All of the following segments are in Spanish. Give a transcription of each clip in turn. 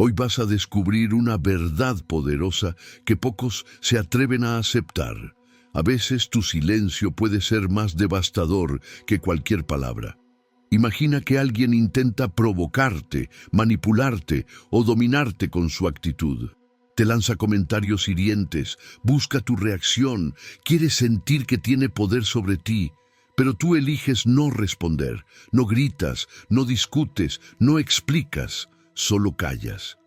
Hoy vas a descubrir una verdad poderosa que pocos se atreven a aceptar. A veces tu silencio puede ser más devastador que cualquier palabra. Imagina que alguien intenta provocarte, manipularte o dominarte con su actitud. Te lanza comentarios hirientes, busca tu reacción, quiere sentir que tiene poder sobre ti, pero tú eliges no responder, no gritas, no discutes, no explicas, solo callas.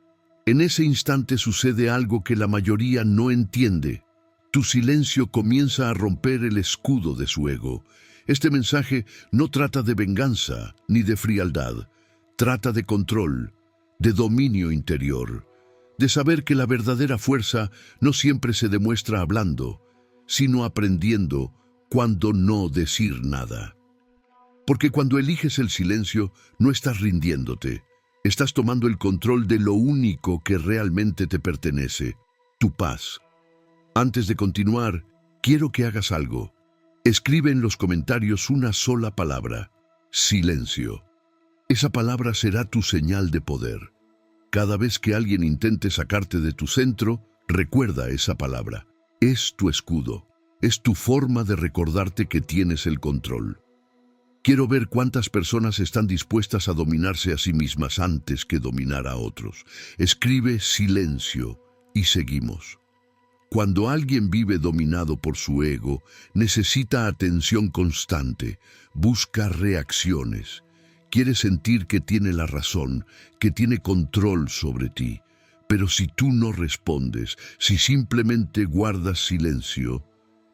En ese instante sucede algo que la mayoría no entiende. Tu silencio comienza a romper el escudo de su ego. Este mensaje no trata de venganza ni de frialdad, trata de control, de dominio interior, de saber que la verdadera fuerza no siempre se demuestra hablando, sino aprendiendo cuando no decir nada. Porque cuando eliges el silencio, no estás rindiéndote, estás tomando el control de lo único que realmente te pertenece, tu paz. Antes de continuar, quiero que hagas algo. Escribe en los comentarios una sola palabra: silencio. Esa palabra será tu señal de poder. Cada vez que alguien intente sacarte de tu centro, recuerda esa palabra. Es tu escudo. Es tu forma de recordarte que tienes el control. Quiero ver cuántas personas están dispuestas a dominarse a sí mismas antes que dominar a otros. Escribe silencio y seguimos. Cuando alguien vive dominado por su ego, necesita atención constante, busca reacciones. Quiere sentir que tiene la razón, que tiene control sobre ti. Pero si tú no respondes, si simplemente guardas silencio,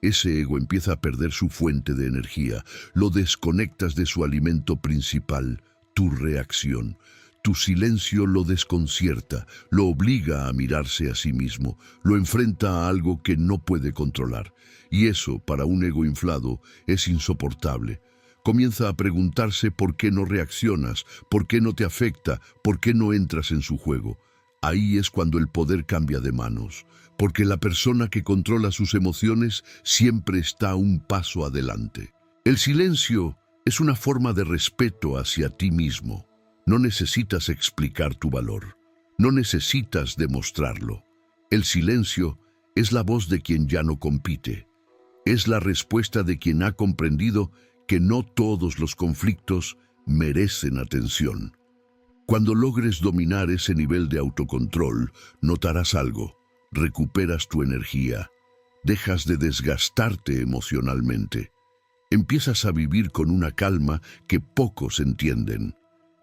ese ego empieza a perder su fuente de energía, lo desconectas de su alimento principal, tu reacción. Tu silencio lo desconcierta, lo obliga a mirarse a sí mismo, lo enfrenta a algo que no puede controlar. Y eso, para un ego inflado, es insoportable. Comienza a preguntarse por qué no reaccionas, por qué no te afecta, por qué no entras en su juego. Ahí es cuando el poder cambia de manos, porque la persona que controla sus emociones siempre está un paso adelante. El silencio es una forma de respeto hacia ti mismo. No necesitas explicar tu valor, no necesitas demostrarlo. El silencio es la voz de quien ya no compite. Es la respuesta de quien ha comprendido que no todos los conflictos merecen atención. Cuando logres dominar ese nivel de autocontrol, notarás algo. Recuperas tu energía, dejas de desgastarte emocionalmente. Empiezas a vivir con una calma que pocos entienden.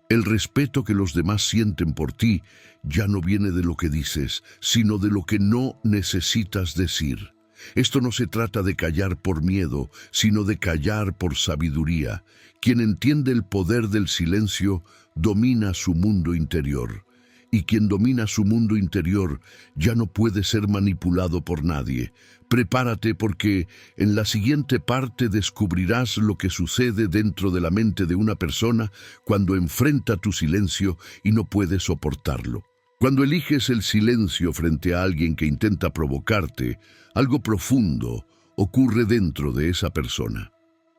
El respeto que los demás sienten por ti ya no viene de lo que dices, sino de lo que no necesitas decir. Esto no se trata de callar por miedo, sino de callar por sabiduría. Quien entiende el poder del silencio domina su mundo interior. Y quien domina su mundo interior ya no puede ser manipulado por nadie. Prepárate porque en la siguiente parte descubrirás lo que sucede dentro de la mente de una persona cuando enfrenta tu silencio y no puede soportarlo. Cuando eliges el silencio frente a alguien que intenta provocarte, algo profundo ocurre dentro de esa persona.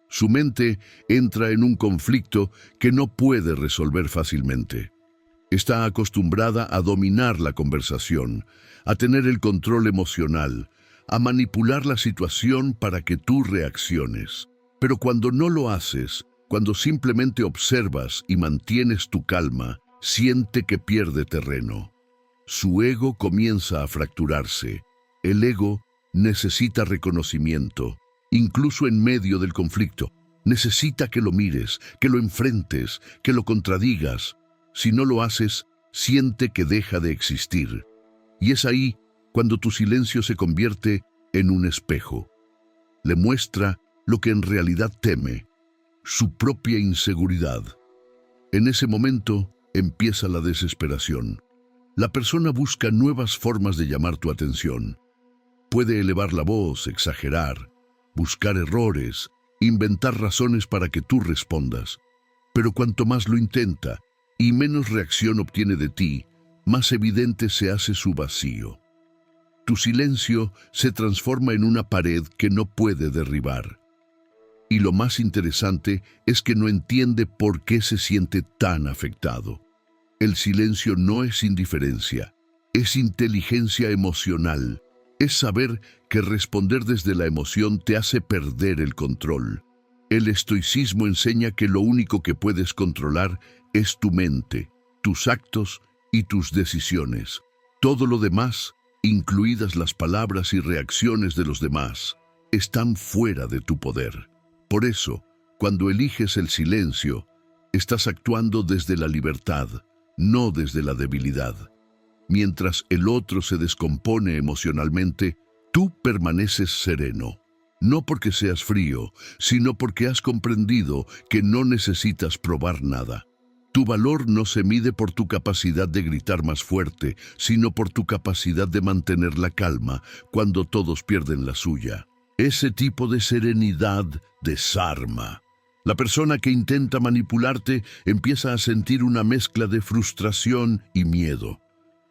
Su mente entra en un conflicto que no puede resolver fácilmente. Está acostumbrada a dominar la conversación, a tener el control emocional, a manipular la situación para que tú reacciones. Pero cuando no lo haces, cuando simplemente observas y mantienes tu calma, siente que pierde terreno. Su ego comienza a fracturarse. El ego necesita reconocimiento, incluso en medio del conflicto. Necesita que lo mires, que lo enfrentes, que lo contradigas. Si no lo haces, siente que deja de existir. Y es ahí cuando tu silencio se convierte en un espejo. Le muestra lo que en realidad teme, su propia inseguridad. En ese momento empieza la desesperación. La persona busca nuevas formas de llamar tu atención. Puede elevar la voz, exagerar, buscar errores, inventar razones para que tú respondas. Pero cuanto más lo intenta, y menos reacción obtiene de ti, más evidente se hace su vacío. Tu silencio se transforma en una pared que no puede derribar. Y lo más interesante es que no entiende por qué se siente tan afectado. El silencio no es indiferencia, es inteligencia emocional. Es saber que responder desde la emoción te hace perder el control. El estoicismo enseña que lo único que puedes controlar es tu mente, tus actos y tus decisiones. Todo lo demás, incluidas las palabras y reacciones de los demás, están fuera de tu poder. Por eso, cuando eliges el silencio, estás actuando desde la libertad, no desde la debilidad. Mientras el otro se descompone emocionalmente, tú permaneces sereno. No porque seas frío, sino porque has comprendido que no necesitas probar nada. Tu valor no se mide por tu capacidad de gritar más fuerte, sino por tu capacidad de mantener la calma cuando todos pierden la suya. Ese tipo de serenidad desarma. La persona que intenta manipularte empieza a sentir una mezcla de frustración y miedo.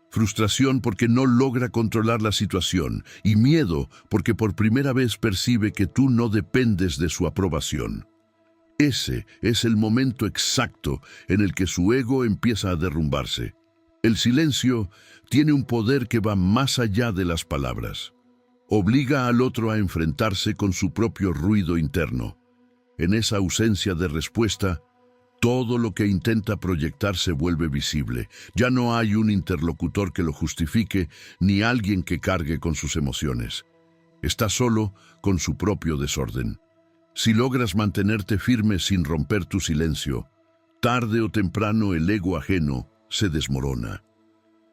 Frustración porque no logra controlar la situación y miedo porque por primera vez percibe que tú no dependes de su aprobación. Ese es el momento exacto en el que su ego empieza a derrumbarse. El silencio tiene un poder que va más allá de las palabras. Obliga al otro a enfrentarse con su propio ruido interno. En esa ausencia de respuesta, todo lo que intenta proyectar se vuelve visible. Ya no hay un interlocutor que lo justifique, ni alguien que cargue con sus emociones. Está solo con su propio desorden. Si logras mantenerte firme sin romper tu silencio, tarde o temprano el ego ajeno se desmorona.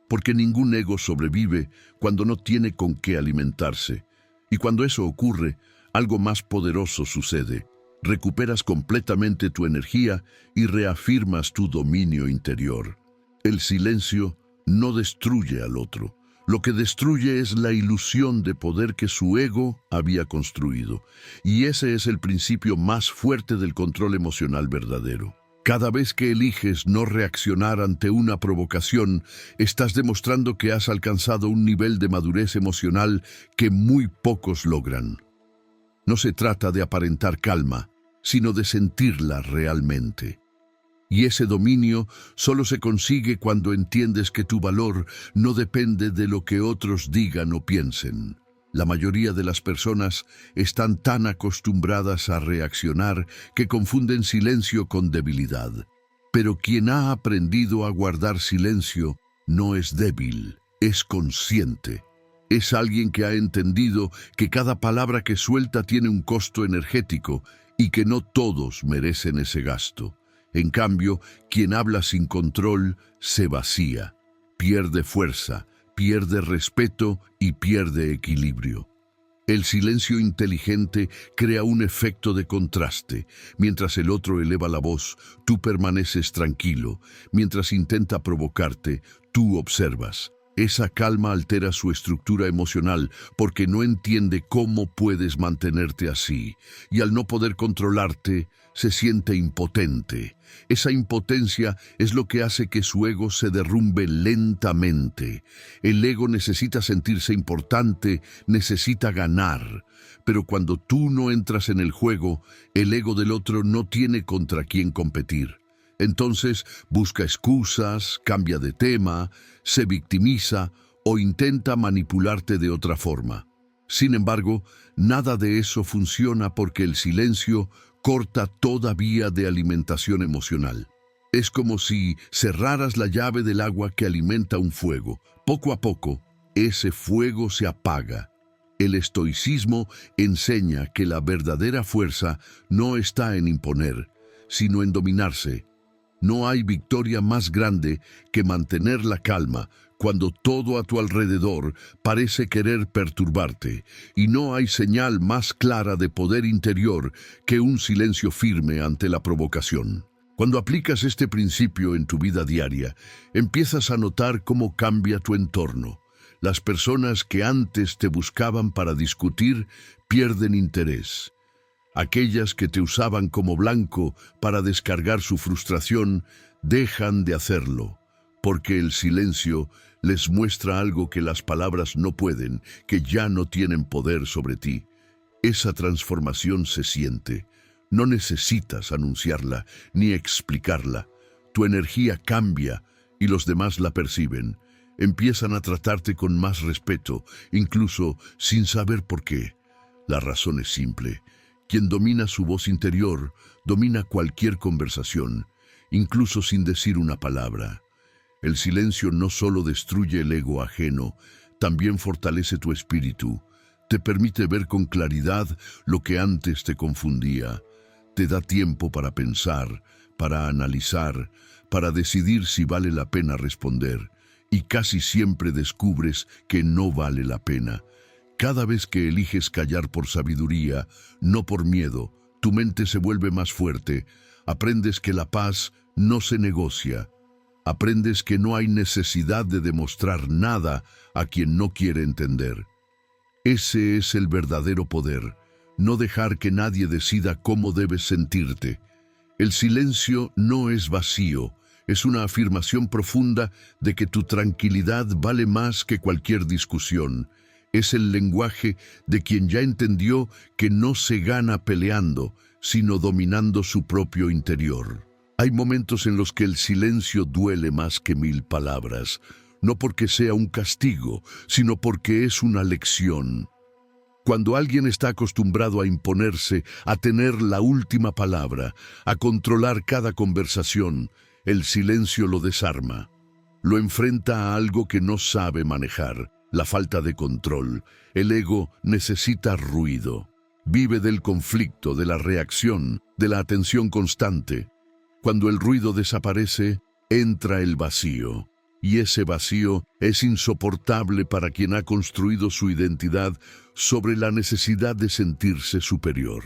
Porque ningún ego sobrevive cuando no tiene con qué alimentarse. Y cuando eso ocurre, algo más poderoso sucede. Recuperas completamente tu energía y reafirmas tu dominio interior. El silencio no destruye al otro. Lo que destruye es la ilusión de poder que su ego había construido. Y ese es el principio más fuerte del control emocional verdadero. Cada vez que eliges no reaccionar ante una provocación, estás demostrando que has alcanzado un nivel de madurez emocional que muy pocos logran. No se trata de aparentar calma, sino de sentirla realmente. Y ese dominio solo se consigue cuando entiendes que tu valor no depende de lo que otros digan o piensen. La mayoría de las personas están tan acostumbradas a reaccionar que confunden silencio con debilidad. Pero quien ha aprendido a guardar silencio no es débil, es consciente. Es alguien que ha entendido que cada palabra que suelta tiene un costo energético y que no todos merecen ese gasto. En cambio, quien habla sin control se vacía, pierde fuerza, pierde respeto y pierde equilibrio. El silencio inteligente crea un efecto de contraste. Mientras el otro eleva la voz, tú permaneces tranquilo. Mientras intenta provocarte, tú observas. Esa calma altera su estructura emocional porque no entiende cómo puedes mantenerte así, y al no poder controlarte, se siente impotente. Esa impotencia es lo que hace que su ego se derrumbe lentamente. El ego necesita sentirse importante, necesita ganar. Pero cuando tú no entras en el juego, el ego del otro no tiene contra quién competir. Entonces busca excusas, cambia de tema, se victimiza o intenta manipularte de otra forma. Sin embargo, nada de eso funciona porque el silencio corta toda vía de alimentación emocional. Es como si cerraras la llave del agua que alimenta un fuego. Poco a poco, ese fuego se apaga. El estoicismo enseña que la verdadera fuerza no está en imponer, sino en dominarse. No hay victoria más grande que mantener la calma cuando todo a tu alrededor parece querer perturbarte, y no hay señal más clara de poder interior que un silencio firme ante la provocación. Cuando aplicas este principio en tu vida diaria, empiezas a notar cómo cambia tu entorno. Las personas que antes te buscaban para discutir pierden interés. Aquellas que te usaban como blanco para descargar su frustración dejan de hacerlo, porque el silencio les muestra algo que las palabras no pueden, que ya no tienen poder sobre ti. Esa transformación se siente. No necesitas anunciarla ni explicarla. Tu energía cambia y los demás la perciben. Empiezan a tratarte con más respeto, incluso sin saber por qué. La razón es simple. Quien domina su voz interior, domina cualquier conversación, incluso sin decir una palabra. El silencio no solo destruye el ego ajeno, también fortalece tu espíritu. Te permite ver con claridad lo que antes te confundía. Te da tiempo para pensar, para analizar, para decidir si vale la pena responder. Y casi siempre descubres que no vale la pena. Cada vez que eliges callar por sabiduría, no por miedo, tu mente se vuelve más fuerte. Aprendes que la paz no se negocia. Aprendes que no hay necesidad de demostrar nada a quien no quiere entender. Ese es el verdadero poder, no dejar que nadie decida cómo debes sentirte. El silencio no es vacío, es una afirmación profunda de que tu tranquilidad vale más que cualquier discusión. Es el lenguaje de quien ya entendió que no se gana peleando, sino dominando su propio interior. Hay momentos en los que el silencio duele más que 1000 palabras, no porque sea un castigo, sino porque es una lección. Cuando alguien está acostumbrado a imponerse, a tener la última palabra, a controlar cada conversación, el silencio lo desarma. Lo enfrenta a algo que no sabe manejar, la falta de control. El ego necesita ruido. Vive del conflicto, de la reacción, de la atención constante. Cuando el ruido desaparece, entra el vacío. Y ese vacío es insoportable para quien ha construido su identidad sobre la necesidad de sentirse superior.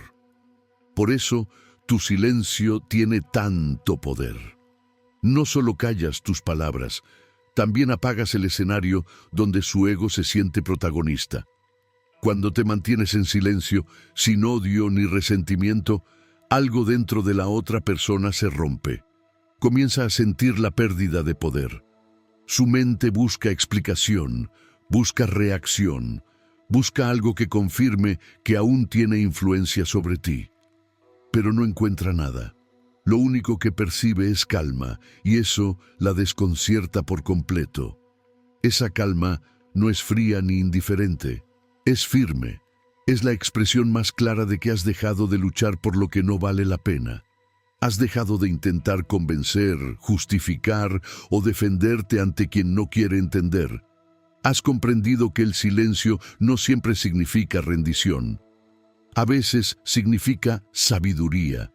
Por eso, tu silencio tiene tanto poder. No solo callas tus palabras, también apagas el escenario donde su ego se siente protagonista. Cuando te mantienes en silencio, sin odio ni resentimiento, algo dentro de la otra persona se rompe. Comienza a sentir la pérdida de poder. Su mente busca explicación, busca reacción, busca algo que confirme que aún tiene influencia sobre ti. Pero no encuentra nada. Lo único que percibe es calma, y eso la desconcierta por completo. Esa calma no es fría ni indiferente, es firme. Es la expresión más clara de que has dejado de luchar por lo que no vale la pena. Has dejado de intentar convencer, justificar o defenderte ante quien no quiere entender. Has comprendido que el silencio no siempre significa rendición. A veces significa sabiduría.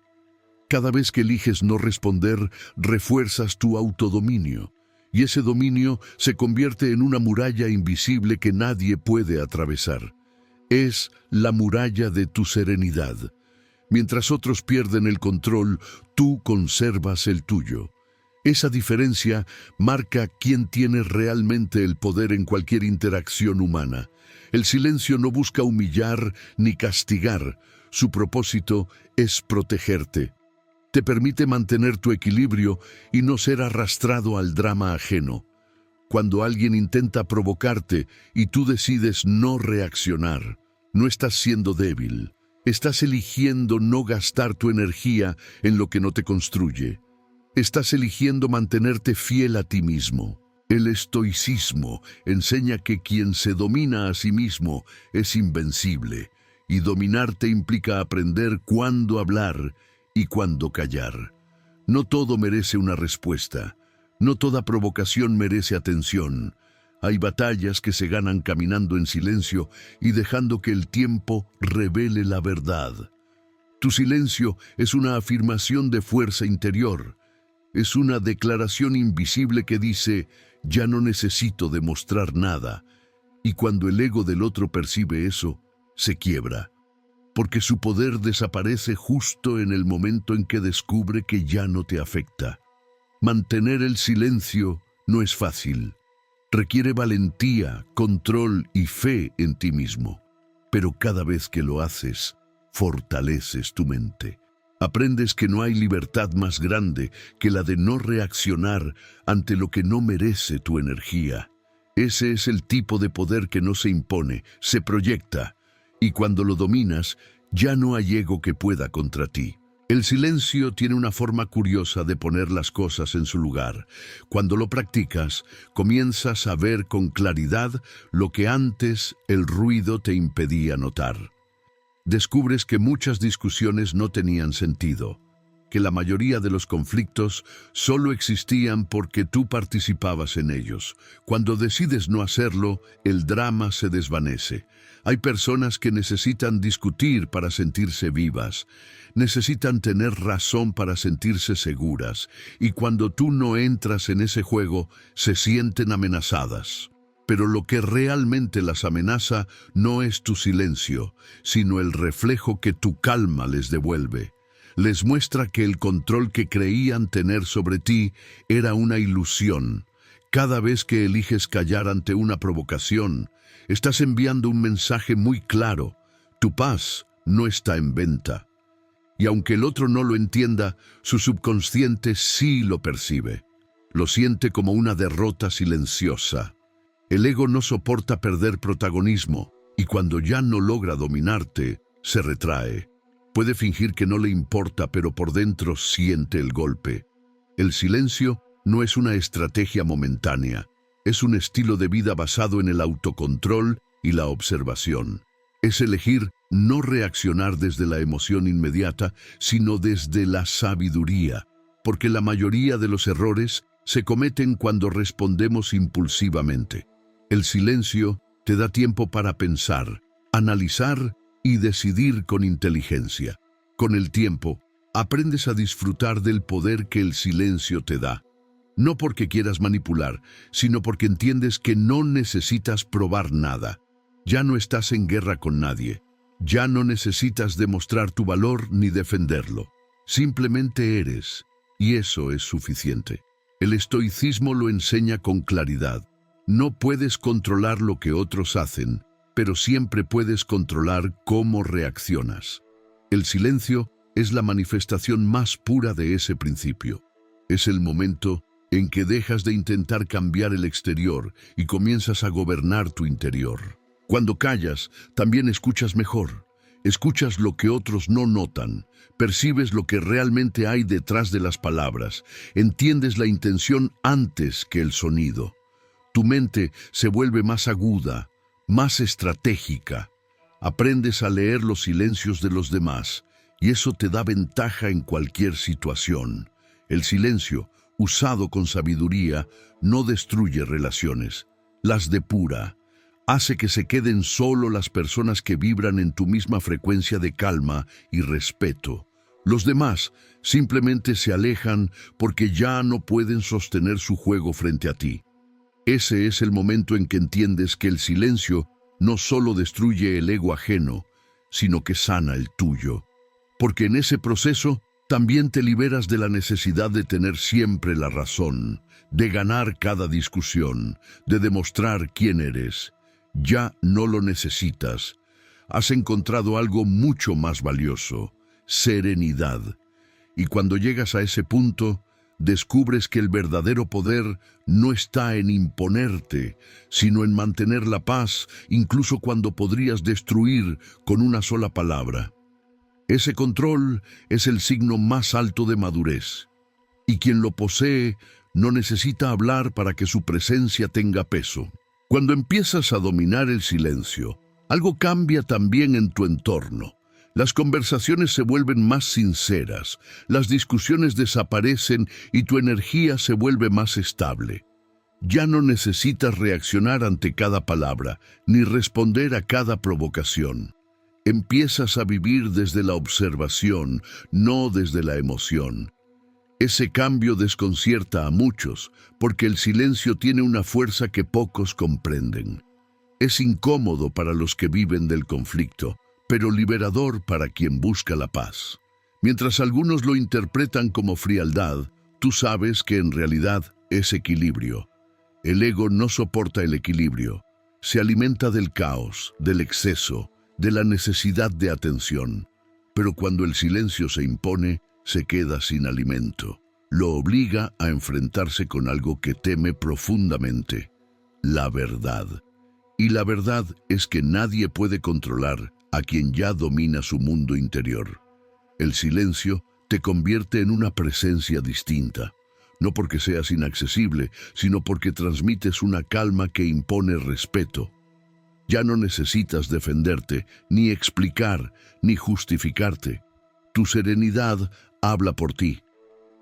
Cada vez que eliges no responder, refuerzas tu autodominio, y ese dominio se convierte en una muralla invisible que nadie puede atravesar. Es la muralla de tu serenidad. Mientras otros pierden el control, tú conservas el tuyo. Esa diferencia marca quién tiene realmente el poder en cualquier interacción humana. El silencio no busca humillar ni castigar. Su propósito es protegerte. Te permite mantener tu equilibrio y no ser arrastrado al drama ajeno. Cuando alguien intenta provocarte y tú decides no reaccionar, no estás siendo débil. Estás eligiendo no gastar tu energía en lo que no te construye. Estás eligiendo mantenerte fiel a ti mismo. El estoicismo enseña que quien se domina a sí mismo es invencible, y dominarte implica aprender cuándo hablar y cuándo callar. No todo merece una respuesta. No toda provocación merece atención. Hay batallas que se ganan caminando en silencio y dejando que el tiempo revele la verdad. Tu silencio es una afirmación de fuerza interior. Es una declaración invisible que dice, ya no necesito demostrar nada. Y cuando el ego del otro percibe eso, se quiebra. Porque su poder desaparece justo en el momento en que descubre que ya no te afecta. Mantener el silencio no es fácil. Requiere valentía, control y fe en ti mismo. Pero cada vez que lo haces, fortaleces tu mente. Aprendes que no hay libertad más grande que la de no reaccionar ante lo que no merece tu energía. Ese es el tipo de poder que no se impone, se proyecta. Y cuando lo dominas, ya no hay ego que pueda contra ti. El silencio tiene una forma curiosa de poner las cosas en su lugar. Cuando lo practicas, comienzas a ver con claridad lo que antes el ruido te impedía notar. Descubres que muchas discusiones no tenían sentido, que la mayoría de los conflictos solo existían porque tú participabas en ellos. Cuando decides no hacerlo, el drama se desvanece. Hay personas que necesitan discutir para sentirse vivas, necesitan tener razón para sentirse seguras, y cuando tú no entras en ese juego, se sienten amenazadas. Pero lo que realmente las amenaza no es tu silencio, sino el reflejo que tu calma les devuelve. Les muestra que el control que creían tener sobre ti era una ilusión. Cada vez que eliges callar ante una provocación, estás enviando un mensaje muy claro. Tu paz no está en venta. Y aunque el otro no lo entienda, su subconsciente sí lo percibe. Lo siente como una derrota silenciosa. El ego no soporta perder protagonismo, y cuando ya no logra dominarte, se retrae. Puede fingir que no le importa, pero por dentro siente el golpe. El silencio no es una estrategia momentánea, es un estilo de vida basado en el autocontrol y la observación. Es elegir no reaccionar desde la emoción inmediata, sino desde la sabiduría, porque la mayoría de los errores se cometen cuando respondemos impulsivamente. El silencio te da tiempo para pensar, analizar y decidir con inteligencia. Con el tiempo, aprendes a disfrutar del poder que el silencio te da. No porque quieras manipular, sino porque entiendes que no necesitas probar nada. Ya no estás en guerra con nadie. Ya no necesitas demostrar tu valor ni defenderlo. Simplemente eres, y eso es suficiente. El estoicismo lo enseña con claridad. No puedes controlar lo que otros hacen, pero siempre puedes controlar cómo reaccionas. El silencio es la manifestación más pura de ese principio. Es el momento en que dejas de intentar cambiar el exterior y comienzas a gobernar tu interior. Cuando callas, también escuchas mejor. Escuchas lo que otros no notan, percibes lo que realmente hay detrás de las palabras, entiendes la intención antes que el sonido. Tu mente se vuelve más aguda, más estratégica. Aprendes a leer los silencios de los demás, y eso te da ventaja en cualquier situación. El silencio, usado con sabiduría, no destruye relaciones, las depura. Hace que se queden solo las personas que vibran en tu misma frecuencia de calma y respeto. Los demás simplemente se alejan porque ya no pueden sostener su juego frente a ti. Ese es el momento en que entiendes que el silencio no solo destruye el ego ajeno, sino que sana el tuyo. Porque en ese proceso también te liberas de la necesidad de tener siempre la razón, de ganar cada discusión, de demostrar quién eres. Ya no lo necesitas. Has encontrado algo mucho más valioso: serenidad. Y cuando llegas a ese punto, descubres que el verdadero poder no está en imponerte, sino en mantener la paz, incluso cuando podrías destruir con una sola palabra. Ese control es el signo más alto de madurez, y quien lo posee no necesita hablar para que su presencia tenga peso. Cuando empiezas a dominar el silencio, algo cambia también en tu entorno. Las conversaciones se vuelven más sinceras, las discusiones desaparecen y tu energía se vuelve más estable. Ya no necesitas reaccionar ante cada palabra, ni responder a cada provocación. Empiezas a vivir desde la observación, no desde la emoción. Ese cambio desconcierta a muchos, porque el silencio tiene una fuerza que pocos comprenden. Es incómodo para los que viven del conflicto, pero liberador para quien busca la paz. Mientras algunos lo interpretan como frialdad, tú sabes que en realidad es equilibrio. El ego no soporta el equilibrio. Se alimenta del caos, del exceso, de la necesidad de atención. Pero cuando el silencio se impone, se queda sin alimento. Lo obliga a enfrentarse con algo que teme profundamente: la verdad. Y la verdad es que nadie puede controlar a quien ya domina su mundo interior. El silencio te convierte en una presencia distinta, no porque seas inaccesible, sino porque transmites una calma que impone respeto. Ya no necesitas defenderte, ni explicar, ni justificarte. Tu serenidad habla por ti.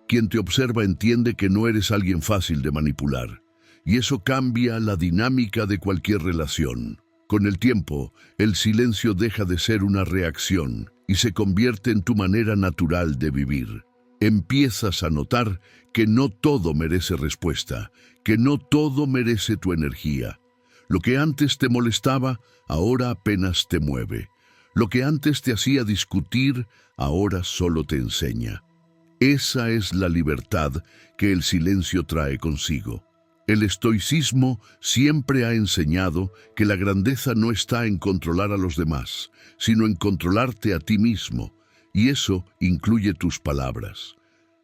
Quien te observa entiende que no eres alguien fácil de manipular, y eso cambia la dinámica de cualquier relación. Con el tiempo, el silencio deja de ser una reacción y se convierte en tu manera natural de vivir. Empiezas a notar que no todo merece respuesta, que no todo merece tu energía. Lo que antes te molestaba, ahora apenas te mueve. Lo que antes te hacía discutir, ahora solo te enseña. Esa es la libertad que el silencio trae consigo. El estoicismo siempre ha enseñado que la grandeza no está en controlar a los demás, sino en controlarte a ti mismo, y eso incluye tus palabras.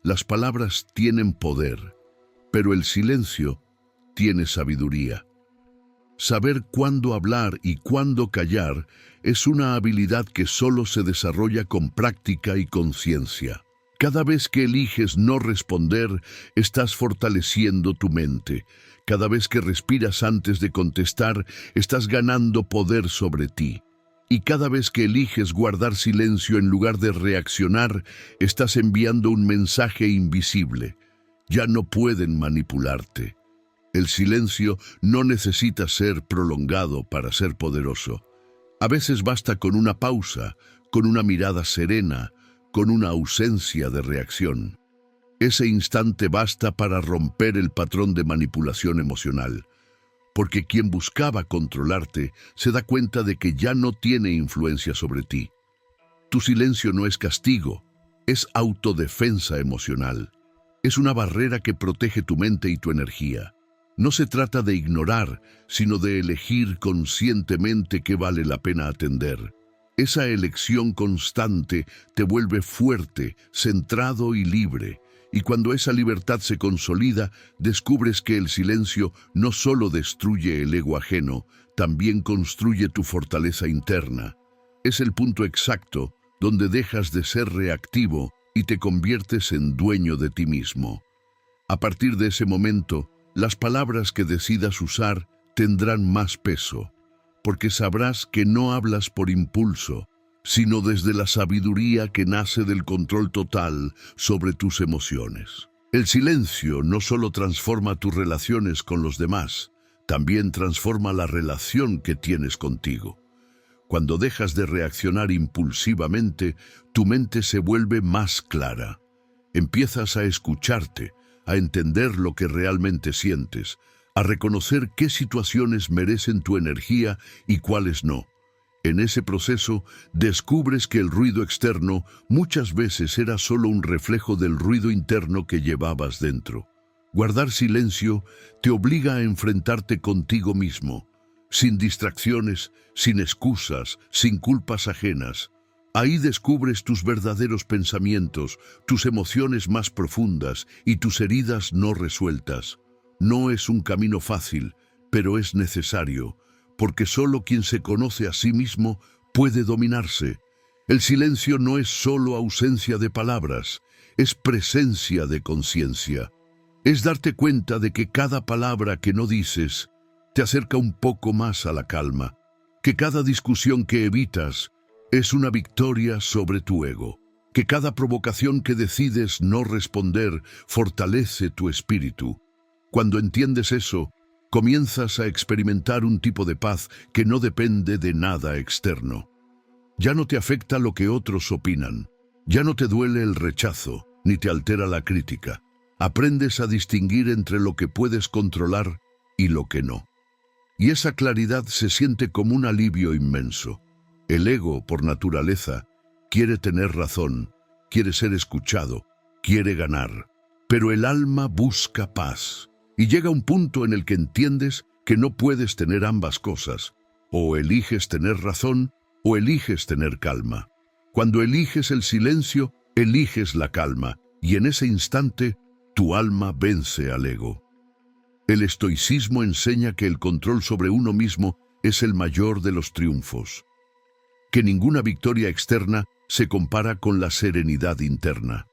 Las palabras tienen poder, pero el silencio tiene sabiduría. Saber cuándo hablar y cuándo callar es una habilidad que solo se desarrolla con práctica y conciencia. Cada vez que eliges no responder, estás fortaleciendo tu mente. Cada vez que respiras antes de contestar, estás ganando poder sobre ti. Y cada vez que eliges guardar silencio en lugar de reaccionar, estás enviando un mensaje invisible. Ya no pueden manipularte. El silencio no necesita ser prolongado para ser poderoso. A veces basta con una pausa, con una mirada serena, con una ausencia de reacción. Ese instante basta para romper el patrón de manipulación emocional, porque quien buscaba controlarte se da cuenta de que ya no tiene influencia sobre ti. Tu silencio no es castigo, es autodefensa emocional. Es una barrera que protege tu mente y tu energía. No se trata de ignorar, sino de elegir conscientemente qué vale la pena atender. Esa elección constante te vuelve fuerte, centrado y libre. Y cuando esa libertad se consolida, descubres que el silencio no solo destruye el ego ajeno, también construye tu fortaleza interna. Es el punto exacto donde dejas de ser reactivo y te conviertes en dueño de ti mismo. A partir de ese momento, las palabras que decidas usar tendrán más peso, porque sabrás que no hablas por impulso, sino desde la sabiduría que nace del control total sobre tus emociones. El silencio no solo transforma tus relaciones con los demás, también transforma la relación que tienes contigo. Cuando dejas de reaccionar impulsivamente, tu mente se vuelve más clara. Empiezas a escucharte, a entender lo que realmente sientes, a reconocer qué situaciones merecen tu energía y cuáles no. En ese proceso, descubres que el ruido externo muchas veces era solo un reflejo del ruido interno que llevabas dentro. Guardar silencio te obliga a enfrentarte contigo mismo, sin distracciones, sin excusas, sin culpas ajenas. Ahí descubres tus verdaderos pensamientos, tus emociones más profundas y tus heridas no resueltas. No es un camino fácil, pero es necesario, porque solo quien se conoce a sí mismo puede dominarse. El silencio no es solo ausencia de palabras, es presencia de conciencia. Es darte cuenta de que cada palabra que no dices te acerca un poco más a la calma, que cada discusión que evitas es una victoria sobre tu ego, que cada provocación que decides no responder fortalece tu espíritu. Cuando entiendes eso, comienzas a experimentar un tipo de paz que no depende de nada externo. Ya no te afecta lo que otros opinan, ya no te duele el rechazo, ni te altera la crítica. Aprendes a distinguir entre lo que puedes controlar y lo que no. Y esa claridad se siente como un alivio inmenso. El ego, por naturaleza, quiere tener razón, quiere ser escuchado, quiere ganar. Pero el alma busca paz. Y llega un punto en el que entiendes que no puedes tener ambas cosas. O eliges tener razón, o eliges tener calma. Cuando eliges el silencio, eliges la calma, y en ese instante, tu alma vence al ego. El estoicismo enseña que el control sobre uno mismo es el mayor de los triunfos. Que ninguna victoria externa se compara con la serenidad interna.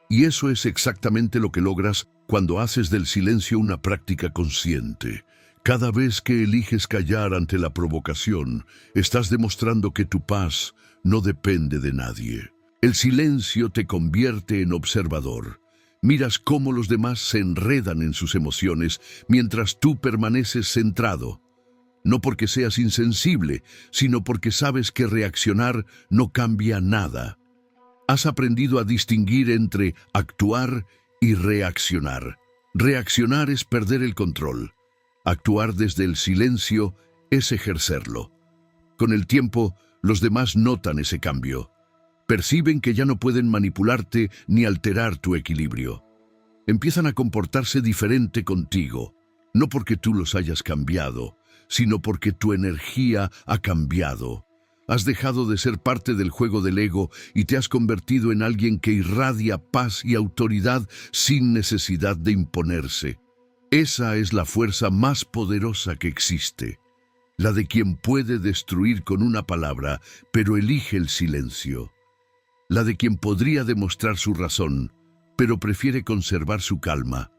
Y eso es exactamente lo que logras cuando haces del silencio una práctica consciente. Cada vez que eliges callar ante la provocación, estás demostrando que tu paz no depende de nadie. El silencio te convierte en observador. Miras cómo los demás se enredan en sus emociones mientras tú permaneces centrado. No porque seas insensible, sino porque sabes que reaccionar no cambia nada. Has aprendido a distinguir entre actuar y reaccionar. Reaccionar es perder el control. Actuar desde el silencio es ejercerlo. Con el tiempo, los demás notan ese cambio. Perciben que ya no pueden manipularte ni alterar tu equilibrio. Empiezan a comportarse diferente contigo, no porque tú los hayas cambiado, sino porque tu energía ha cambiado. Has dejado de ser parte del juego del ego y te has convertido en alguien que irradia paz y autoridad sin necesidad de imponerse. Esa es la fuerza más poderosa que existe, la de quien puede destruir con una palabra, pero elige el silencio. La de quien podría demostrar su razón, pero prefiere conservar su calma,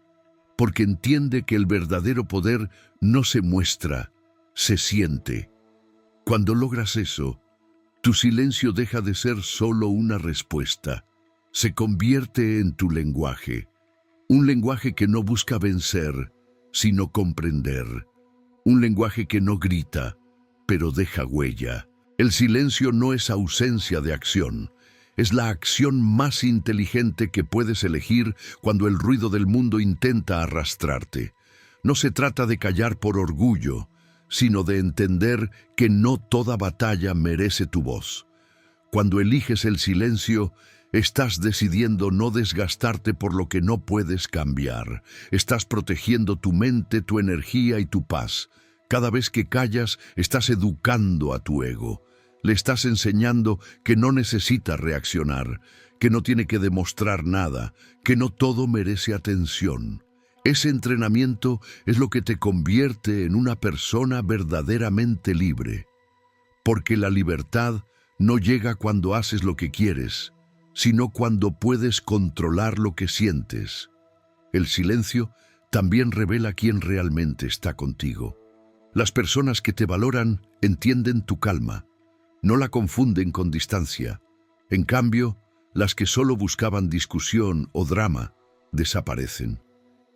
porque entiende que el verdadero poder no se muestra, se siente. Cuando logras eso, tu silencio deja de ser solo una respuesta, se convierte en tu lenguaje. Un lenguaje que no busca vencer, sino comprender. Un lenguaje que no grita, pero deja huella. El silencio no es ausencia de acción. Es la acción más inteligente que puedes elegir cuando el ruido del mundo intenta arrastrarte. No se trata de callar por orgullo, sino de entender que no toda batalla merece tu voz. Cuando eliges el silencio, estás decidiendo no desgastarte por lo que no puedes cambiar. Estás protegiendo tu mente, tu energía y tu paz. Cada vez que callas, estás educando a tu ego. Le estás enseñando que no necesita reaccionar, que no tiene que demostrar nada, que no todo merece atención. Ese entrenamiento es lo que te convierte en una persona verdaderamente libre. Porque la libertad no llega cuando haces lo que quieres, sino cuando puedes controlar lo que sientes. El silencio también revela quién realmente está contigo. Las personas que te valoran entienden tu calma, no la confunden con distancia. En cambio, las que solo buscaban discusión o drama, desaparecen.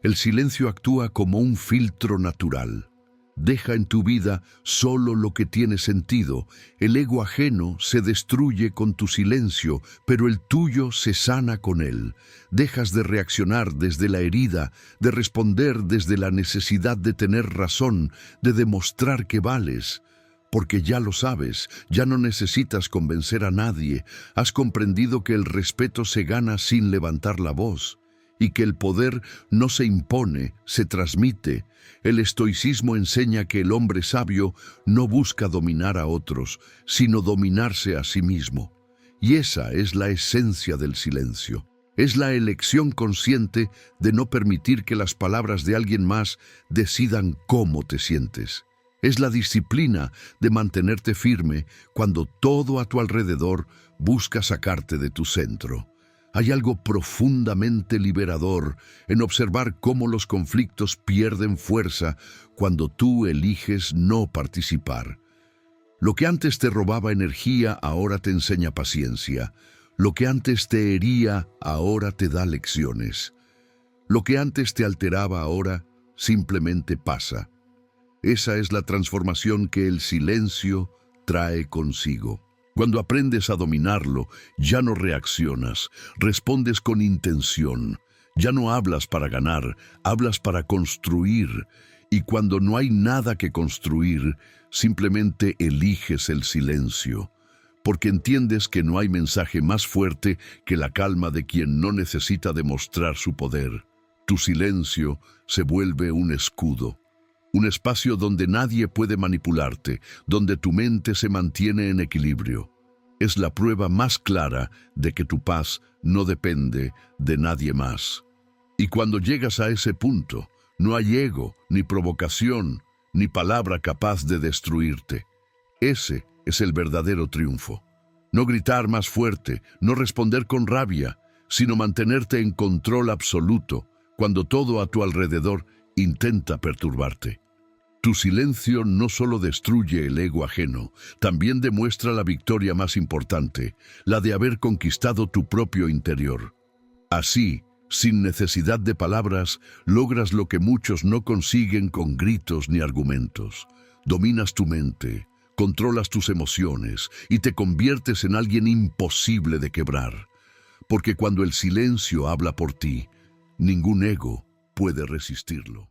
El silencio actúa como un filtro natural. Deja en tu vida solo lo que tiene sentido. El ego ajeno se destruye con tu silencio, pero el tuyo se sana con él. Dejas de reaccionar desde la herida, de responder desde la necesidad de tener razón, de demostrar que vales. Porque ya lo sabes, ya no necesitas convencer a nadie. Has comprendido que el respeto se gana sin levantar la voz. Y que el poder no se impone, se transmite. El estoicismo enseña que el hombre sabio no busca dominar a otros, sino dominarse a sí mismo. Y esa es la esencia del silencio. Es la elección consciente de no permitir que las palabras de alguien más decidan cómo te sientes. Es la disciplina de mantenerte firme cuando todo a tu alrededor busca sacarte de tu centro. Hay algo profundamente liberador en observar cómo los conflictos pierden fuerza cuando tú eliges no participar. Lo que antes te robaba energía ahora te enseña paciencia. Lo que antes te hería ahora te da lecciones. Lo que antes te alteraba ahora simplemente pasa. Esa es la transformación que el silencio trae consigo. Cuando aprendes a dominarlo, ya no reaccionas, respondes con intención. Ya no hablas para ganar, hablas para construir. Y cuando no hay nada que construir, simplemente eliges el silencio. Porque entiendes que no hay mensaje más fuerte que la calma de quien no necesita demostrar su poder. Tu silencio se vuelve un escudo. Un espacio donde nadie puede manipularte, donde tu mente se mantiene en equilibrio. Es la prueba más clara de que tu paz no depende de nadie más. Y cuando llegas a ese punto, no hay ego, ni provocación, ni palabra capaz de destruirte. Ese es el verdadero triunfo. No gritar más fuerte, no responder con rabia, sino mantenerte en control absoluto cuando todo a tu alrededor intenta perturbarte. Tu silencio no solo destruye el ego ajeno, también demuestra la victoria más importante, la de haber conquistado tu propio interior. Así, sin necesidad de palabras, logras lo que muchos no consiguen con gritos ni argumentos. Dominas tu mente, controlas tus emociones y te conviertes en alguien imposible de quebrar. Porque cuando el silencio habla por ti, ningún ego puede resistirlo.